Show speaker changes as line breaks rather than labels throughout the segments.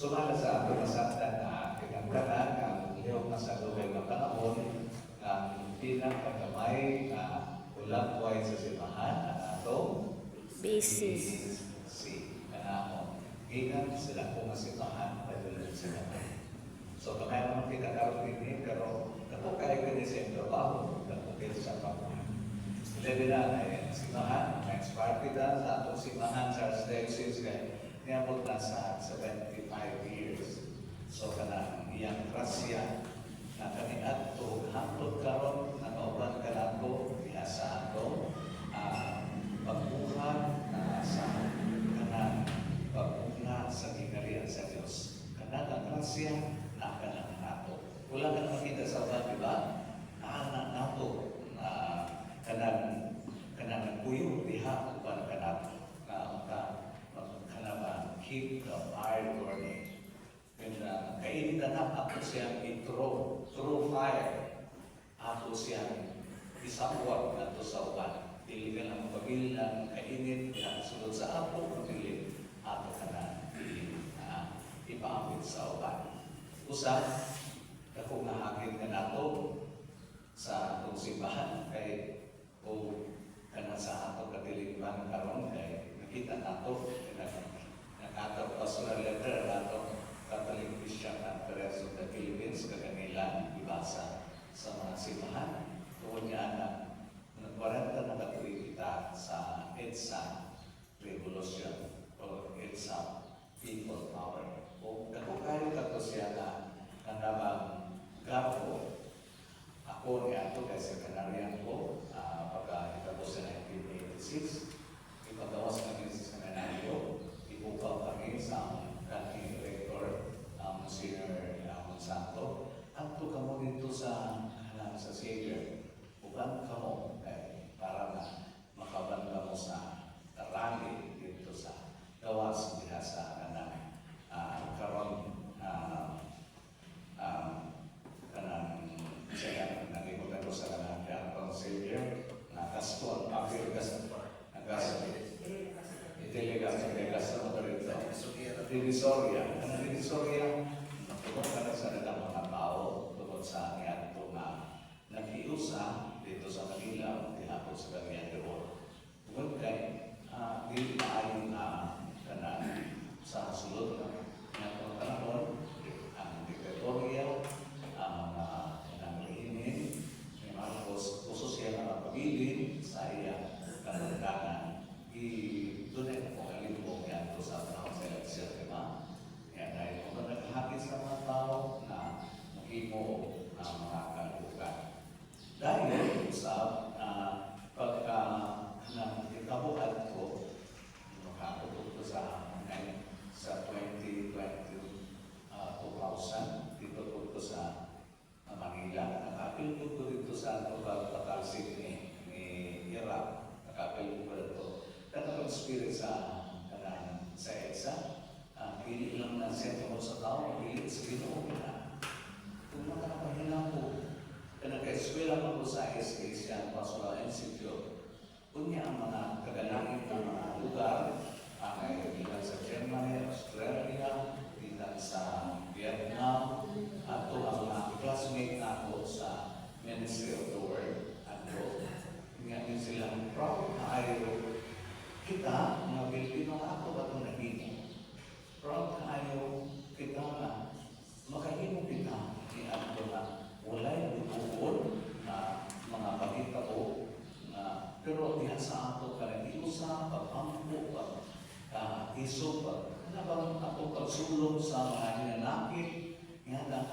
Sumala sa ato masaktan na kinagdanan ang iyong masalugay ng panahon ang pinakagamay na ulang buhay sa simahan ang atong
BC.
kanahon. Ingat sila kung masimahan padulad sa naman. So kamay naman pinakaroon din pero kapag kayo din sa trabaho, kapag sa pamilya. Labi na ay simahan, next party na sa atong simahan sa Archdiocese kay niabot na sa 75 years. So kanang iyang grasya na kami adto hangtod karon na kauban kanato diha sa ato pagbuhat sa kanang pagbuhat sa gingharian sa Dios. Kanang ang grasya na kanang nato. Wala ka makita sa uban, di ba? Na nato na kanang kuyo diha uban kanato keep the fire burning. And kainitan na ako siyang through fire. Ako siyang isangwag na ito sa uban. Pili ka ng pagil ng kainit na sunod sa ako, pagili ato ka na ipaamit sa uban. Usa, ako nahagin ka na ito sa itong simbahan kay o kana sa ato katiliban karon kay nakita na ito atau pastoral letter atau Catholic Christian Conference of the Philippines kanilang ibasa sa mga simbahan. Tungkol niya na nagparenta na katuloy kita sa EDSA Revolution o EDSA People Power. O kayo kato siya na namang gapo. Ako ni ato kay seminaryan ko pagka ito sa 1986. Ipagawas kami sa seminaryo. Ibukaw kami sa kanting director, Monsignor Monsanto. Anto kamo dito sa Savior. Uban kamo para na makaban kamo sa rangi dito sa gawas diha sa kanang karon kanang siya naging sa kanang Director Savior na Gaston, Pagir Gaston, delegasyon dito. Divisoria. Ang Divisoria, tungkol ka na sa dalang mga tao, tungkol sa niyato na nag-iusa dito sa Manila, tinapos sa kanyang doon. Tungkol kay, hindi maayon na sa sulod na niyato panahon, ang Divisoria, ang lihinin, ni Marcos, usos siya na pagpili sa iya kanaganan. Doon ay pagkalimbong yan sa panahon sa eleksyon, di ba? Yan ay kung naghahapit sa mga tao na mahimo ang mga kalugan. Dahil sa pagkakabuhat ko, makakapot ko sa 2020, 2000, dito ko sa Manila. Nakapilpot ko dito sa pagkakalsik ni Iraq. Nakapilpot ko dito. Katapang spirit sa EDSA, pili lang ng sentro sa tao, pili sa Ginoo na. Kung makakapahinang po, nag-eskwela ko sa Christian Pastoral Institute, kunya ang mga kagalangin ng mga lugar, ay bilang sa Germany, Australia, bilang sa Vietnam, at ang mga classmate na ako sa Ministry of the Word, at ngayon silang proud na ayaw kita, mga Pilipino nga ako ba itong naging? Proud na ayaw kita na makahimo kita ni Anto na walay lutuon na mga pagkitao na pero diha sa ato kanag-iusa, pag-ampo, pag-iso, pag-anabang ato pagsulong sa mga hinanakit nga na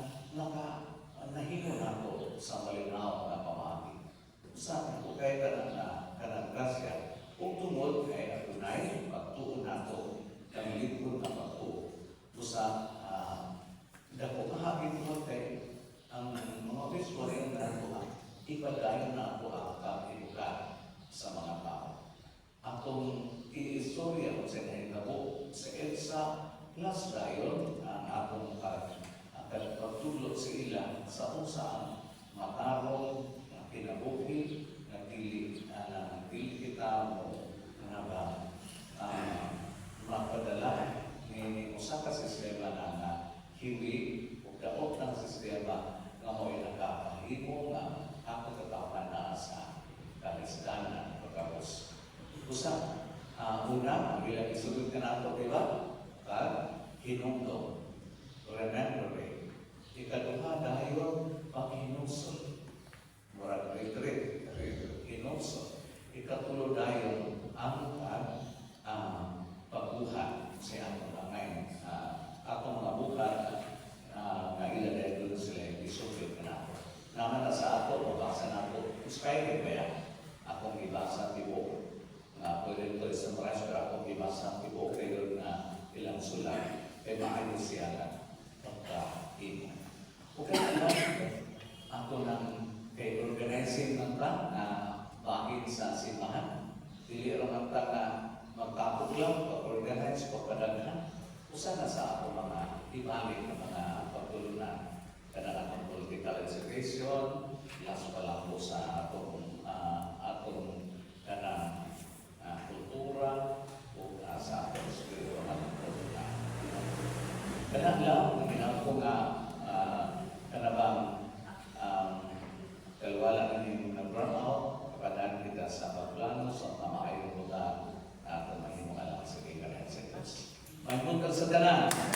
nahimo na ako sa malinaw na pamahagi. Sa ako kay kanang grasya, kung tungod ay atunay, pagtuon nato, kamilipon na pagtuon. Busa, dako kahapin mo kay ang mga obispo rin na nato, ipadayon na ako ang kapilugan sa mga tao. Atong i-istorya kung sa nahitabo sa EDSA, plus dayon ang atong pagtulog sa ilang sa kung saan matarong, kinabuhi, nagdili kita mo na ba mapadala ni usa ka sistema na una, ang ilang isulod ka na ito, diba? Hinungdo. Remember it. Ikaduha, dahil pag-hinusod. Murag retreat, hinusod. Ikatulo, dahil ang pagbuhat sa atong mga atong mga buhat nga ilalagay doon sila isulod ka na ito. Naman na sa ato, mabasa na ito. Inspired ba yan? Akong ibasa tibo. Pwede ito isummarize, pero akong ibasa tibo kayo na ilang sulat. Kaya maayos siya lang pagka-imo. O kaya lang, ako nang kay organizing ng bahid sa simbahan. Dili rin ang na magtapok lang, pag-organize, pagkadaghan. Usa na sa ako mga ibalik ng mga pagtulunan. Kada ng political execution, last pa lang po sa atong kultura o sa atong spiritual na kada lang, naminaw ko nga kanabang kalwala na yung nag-burnout, kapadaan kita sa pagplano sa mga maayong lugar na ito mahimong alam sa kailangan sa Diyos. May punta sa tanan.